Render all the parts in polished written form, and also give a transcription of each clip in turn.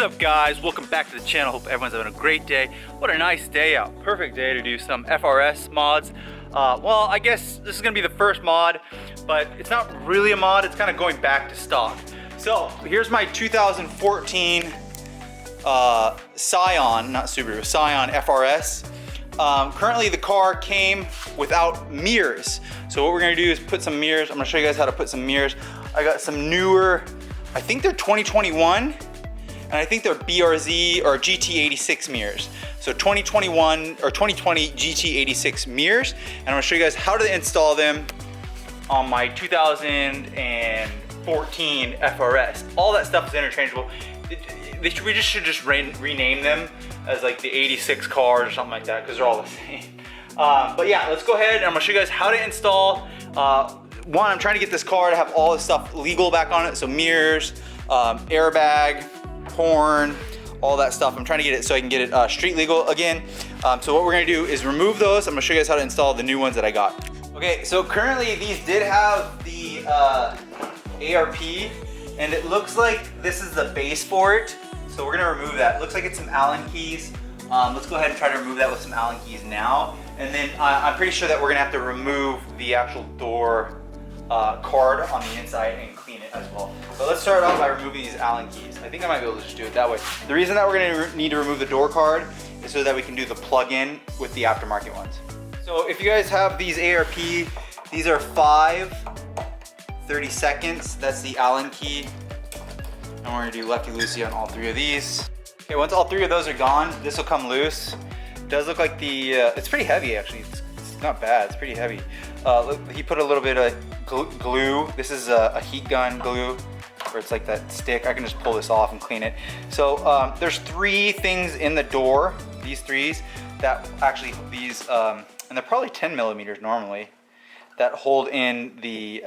up, guys? Welcome back to the channel. Hope everyone's having a great day. What a nice day out. Perfect day to do some FRS mods. Well, I guess this is gonna be the first mod, but it's not really a mod. It's kind of going back to stock. So here's my 2014 Scion, not Subaru, Scion FRS. Currently the car came without mirrors. So what we're gonna do is put some mirrors. I'm gonna show you guys how to put some mirrors. I got some newer, I think they're 2021, and I think they're BRZ or GT86 mirrors. So 2021 or 2020 GT86 mirrors, and I'm gonna show you guys how to install them on my 2014 FRS. All that stuff is interchangeable. We just should rename them as like the 86 cars or something like that, because they're all the same. But yeah, let's go ahead and I'm gonna show you guys how to install. One, I'm trying to get this car to have all this stuff legal back on it. So mirrors, airbag, horn, all that stuff. I'm trying to get it so I can get it street legal again. So what we're gonna do is remove those. I'm gonna show you guys how to install the new ones that I got. Okay, so currently these did have the ARP, and it looks like this is the base for it. So we're gonna remove that. It looks like it's some Allen keys. Let's go ahead and try to remove that with some Allen keys now. And then I'm pretty sure that we're gonna have to remove the actual door card on the inside and clean it as well. But let's start off by removing these Allen keys. I think I might be able to just do it that way. The reason that we're gonna need to remove the door card is so that we can do the plug-in with the aftermarket ones. So if you guys have these ARP, these are 5/32. That's the Allen key. And we're gonna do lefty-loosey on all three of these. Okay, once all three of those are gone, this will come loose. It does look like the, it's pretty heavy actually. It's not bad, it's pretty heavy. Look, he put a little bit of glue. This is a heat gun glue, where it's like that stick. I can just pull this off and clean it. So there's three things in the door, these threes, that actually, these, and they're probably 10 millimeters normally, that hold in the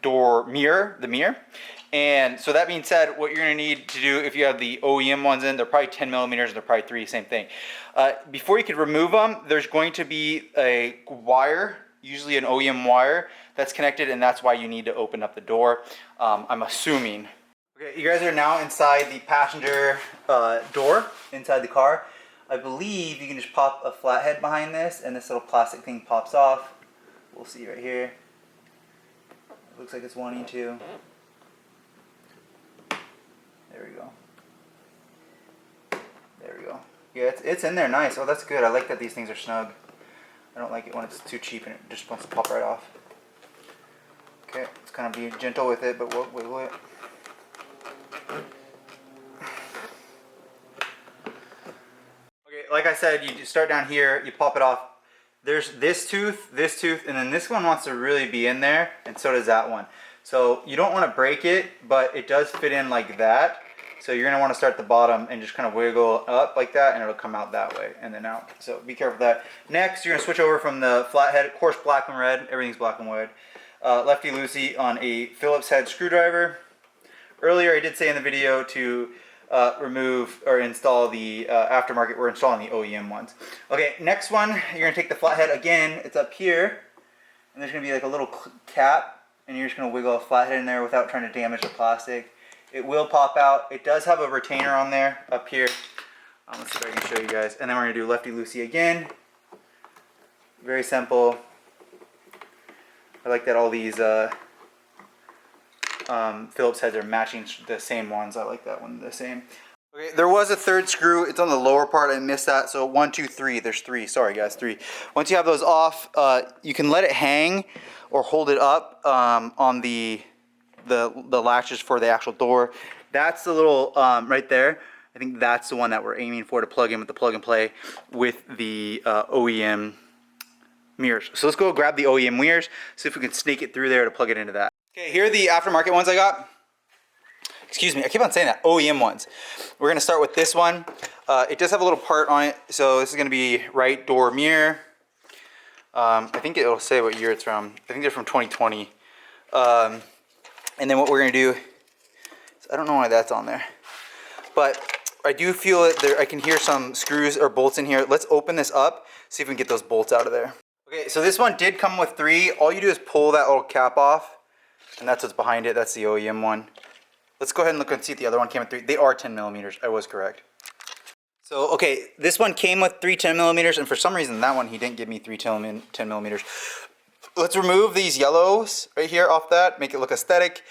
door mirror, And so that being said, what you're gonna need to do if you have the OEM ones in, they're probably 10 millimeters, they're probably three, same thing. Before you can remove them, there's going to be a wire, usually an OEM wire, that's connected, and that's why you need to open up the door, I'm assuming. Okay, you guys are now inside the passenger door, inside the car. I believe you can just pop a flathead behind this, and this little plastic thing pops off. We'll see right here. It looks like it's wanting to. There we go. There we go. Yeah, it's in there nice. Oh, that's good. I like that these things are snug. I don't like it when it's too cheap and it just wants to pop right off. Okay, let's kind of be gentle with it, but we'll wiggle it. Okay, like I said, you start down here, you pop it off. There's this tooth, and then this one wants to really be in there, and so does that one. So you don't want to break it, but it does fit in like that. So you're going to want to start at the bottom and just kind of wiggle up like that, and it'll come out that way and then out. So be careful of that. Next, you're going to switch over from the flathead, of course black and red, everything's black and white. Lefty-loosey on a Phillips head screwdriver. Earlier I did say in the video to remove or install the aftermarket. We're installing the OEM ones. Okay, next one, you're going to take the flathead again, it's up here, and there's going to be like a little cap. And you're just going to wiggle a flathead in there without trying to damage the plastic. It will pop out. It does have a retainer on there up here. Let's see if I can show you guys. And then we're going to do lefty-loosey again. Very simple. I like that all these Phillips heads are matching the same ones. I like that one the same. Okay, there was a third screw. It's on the lower part. I missed that. So 1, 2, 3. There's 3. Sorry guys, 3. Once you have those off, you can let it hang or hold it up on the latches for the actual door. That's the little right there. I think that's the one that we're aiming for to plug in with the plug and play with the OEM mirrors. So let's go grab the OEM mirrors, see if we can snake it through there to plug it into that. Okay, here are the aftermarket ones I got. Excuse me, I keep on saying that, OEM ones. We're gonna start with this one. It does have a little part on it, so this is gonna be right door mirror. I think it'll say what year it's from. I think they're from 2020. And then what we're gonna do, I don't know why that's on there, but I do feel it there. I can hear some screws or bolts in here. Let's open this up, see if we can get those bolts out of there. Okay, so this one did come with 3. All you do is pull that little cap off, and that's what's behind it. That's the OEM one. let's go ahead and look and see if the other one came with 3. They are 10 millimeters. I was correct. So, okay, this one came with 3 10 millimeters, and for some reason that one he didn't give me 3 10 millimeters. Let's remove these yellows right here off that, make it look aesthetic.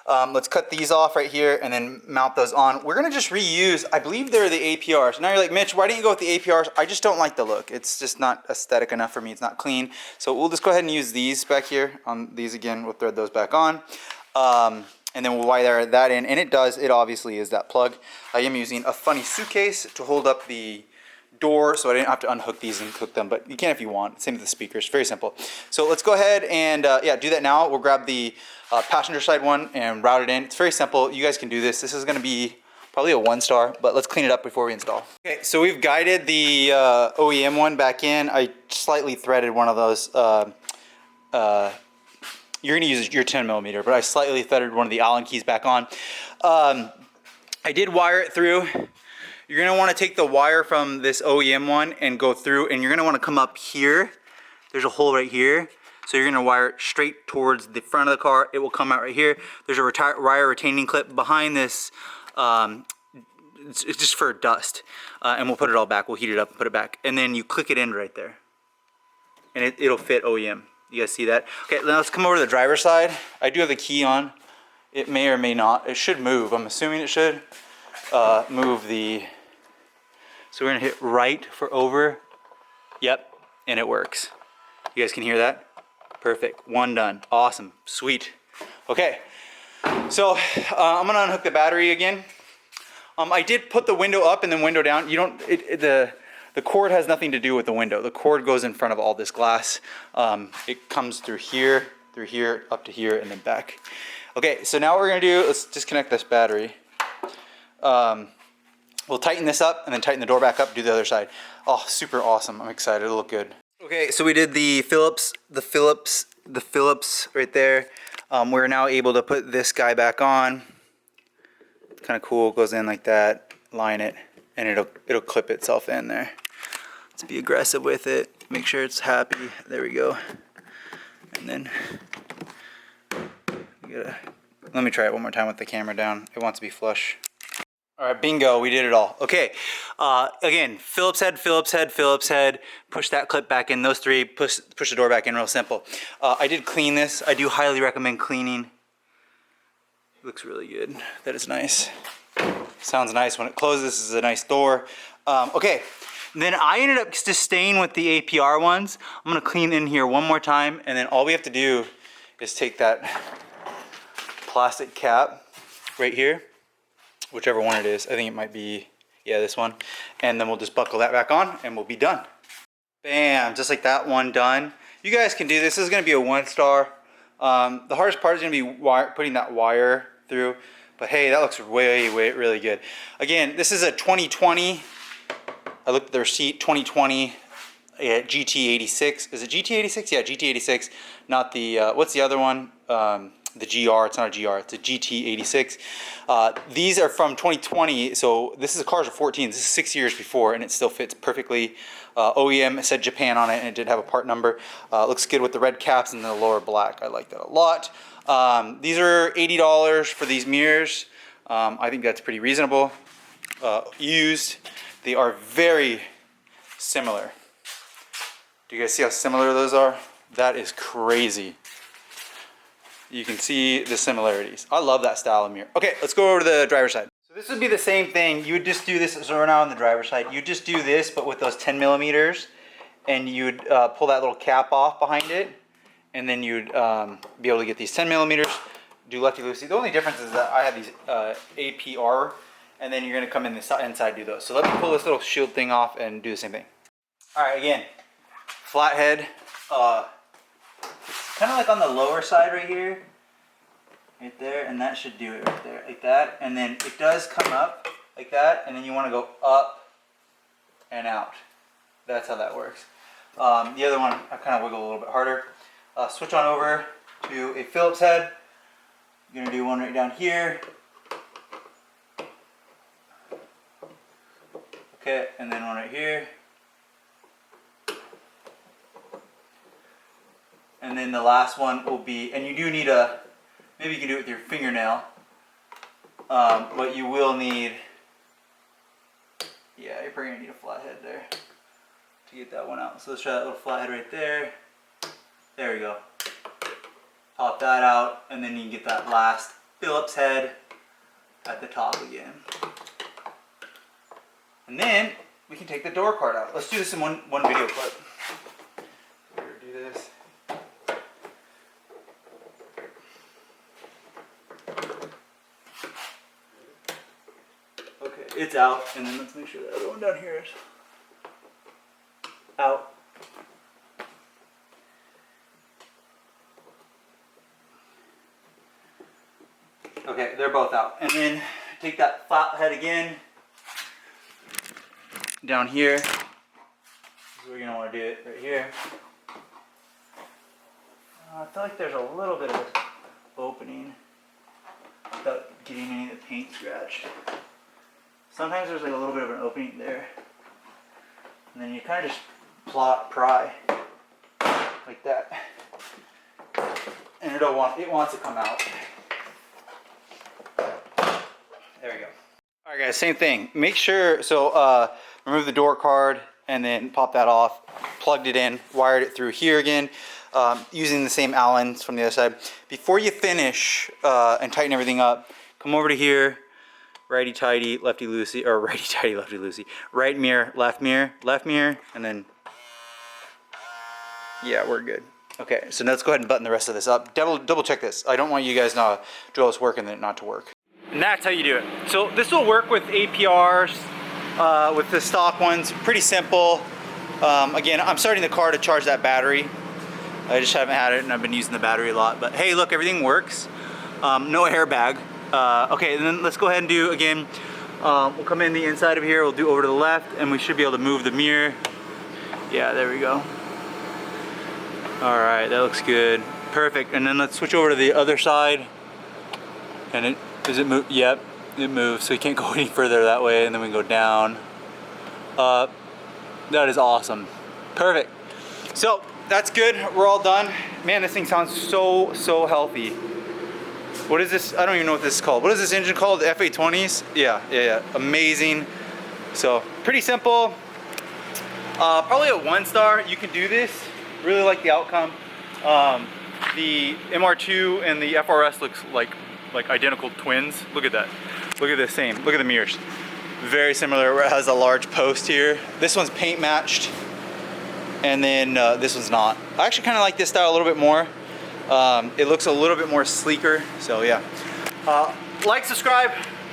Let's cut these off right here and then mount those on. We're gonna just reuse, I believe they're the APRs. Now you're like, Mitch, why didn't you go with the APRs? I just don't like the look. It's just not aesthetic enough for me. It's not clean. So we'll just go ahead and use these back here. On these again, we'll thread those back on. And then we'll wire that in. And it obviously is that plug. I am using a funny suitcase to hold up the door, so I didn't have to unhook these and hook them, but you can if you want. Same with the speakers, very simple. So let's go ahead and yeah, do that now. We'll grab the passenger side one and route it in. It's very simple. You guys can do this. This is gonna be probably a 1-star, but let's clean it up before we install. Okay, so we've guided the OEM one back in. I slightly threaded one of those. You're gonna use your 10 millimeter, but I slightly threaded one of the Allen keys back on. I did wire it through. You're gonna wanna take the wire from this OEM one and go through, and you're gonna wanna come up here. There's a hole right here. So you're gonna wire it straight towards the front of the car. It will come out right here. There's a wire retaining clip behind this. It's just for dust. And we'll put it all back. We'll heat it up and put it back. And then you click it in right there. And it'll fit OEM. You guys see that? Okay, now let's come over to the driver's side. I do have the key on. It may or may not. It should move. I'm assuming it should move the... So we're gonna hit right for over. Yep, and it works. You guys can hear that? Perfect, one done, awesome, sweet. Okay, so I'm gonna unhook the battery again. I did put the window up and then window down. You don't, the cord has nothing to do with the window. The cord goes in front of all this glass. It comes through here, up to here, and then back. Okay, so now what we're gonna do, let's disconnect this battery. We'll tighten this up and then tighten the door back up, do the other side. Oh, super awesome. I'm excited, it'll look good. Okay, so we did the Phillips right there. We're now able to put this guy back on. It's kind of cool, it goes in like that, line it, and it'll clip itself in there. Let's be aggressive with it, make sure it's happy. There we go. And then, let me try it one more time with the camera down. It wants to be flush. All right, bingo, we did it all. Okay, again, Phillips head, Phillips head, Phillips head, push that clip back in, those three, push the door back in, real simple. I did clean this. I do highly recommend cleaning. Looks really good. That is nice. Sounds nice when it closes. This is a nice door. Okay, then I ended up just staying with the APR ones. I'm gonna clean in here one more time, and then all we have to do is take that plastic cap right here, whichever one it is. I think it might be, yeah, this one. And then we'll just buckle that back on and we'll be done. Bam, just like that, one done. You guys can do this. This is gonna be a 1-star. The hardest part is gonna be putting that wire through. But hey, that looks really good. Again, this is a 2020. I looked at the receipt, 2020 GT86. Is it GT86? Yeah, GT86. Not the, what's the other one? The GR, it's not a GR, it's a GT86. These are from 2020, so this is a cars of 14, this is 6 years before, and it still fits perfectly. OEM said Japan on it, and it did have a part number. Looks good with the red caps and the lower black. I like that a lot. These are $80 for these mirrors. I think that's pretty reasonable. Used, they are very similar. Do you guys see how similar those are? That is crazy. You can see the similarities. I love that style of mirror. Okay, let's go over to the driver's side. So this would be the same thing. You would just do this, so we're now on the driver's side. You just do this, but with those 10 millimeters, and you'd pull that little cap off behind it, and then you'd be able to get these 10 millimeters, do lefty-loosey. The only difference is that I have these APR, and then you're gonna come in the inside do those. So let me pull this little shield thing off and do the same thing. All right, again, flathead. Kind of like on the lower side right here, right there, and that should do it right there, like that. And then it does come up like that, and then you want to go up and out. That's how that works. The other one, I kind of wiggle a little bit harder. Switch on over to a Phillips head. You're gonna do one right down here. Okay, and then one right here. And then the last one will be, and you do need a, maybe you can do it with your fingernail. But you will need, yeah, you're probably gonna need a flathead there to get that one out. So let's try that little flathead right there. There we go. Pop that out, and then you can get that last Phillips head at the top again. And then we can take the door card out. Let's do this in one video clip. We're gonna do this. Okay, it's out, and then let's make sure the other one down here is out. Okay, they're both out. And then take that flathead again down here. This is where you're gonna want to do it, right here. I feel like there's a little bit of an opening without getting any of the paint scratched. Sometimes there's like a little bit of an opening there. And then you kind of just pry like that. And it wants to come out. There we go. Alright guys, same thing. Make sure, so remove the door card and then pop that off. Plugged it in, wired it through here again, using the same Allens from the other side. Before you finish and tighten everything up, come over to here, righty tighty, lefty loosey, or righty tighty, lefty loosey. Right mirror, left mirror, and then, yeah, we're good. Okay, so now let's go ahead and button the rest of this up. Double check this. I don't want you guys to drill this work and then not to work. And that's how you do it. So this will work with APRs, with the stock ones, pretty simple. Again, I'm starting the car to charge that battery. I just haven't had it and I've been using the battery a lot, but hey, look, everything works. No airbag. Okay, and then let's go ahead and do, again, we'll come in the inside of here, we'll do over to the left, and we should be able to move the mirror. Yeah, there we go. All right, that looks good. Perfect, and then let's switch over to the other side. And does it move? Yep, it moves, so you can't go any further that way, and then we can go down. That is awesome. Perfect. So that's good, we're all done. Man, this thing sounds so healthy. What is this? I don't even know what this is called. What is this engine called? The F820s? Yeah. Amazing. So pretty simple. Probably a 1-star. You can do this. Really like the outcome. The MR2 and the FRS looks like identical twins. Look at that. Look at the same. Look at the mirrors. Very similar. It has a large post here. This one's paint matched, and then this one's not. I actually kind of like this style a little bit more. It looks a little bit more sleeker. So yeah. Like, subscribe,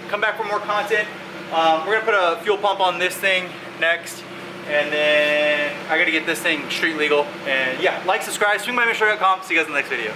come back for more content. We're gonna put a fuel pump on this thing next, and then I gotta get this thing street legal. And yeah, like, subscribe, swingbymitch.com. See you guys in the next video.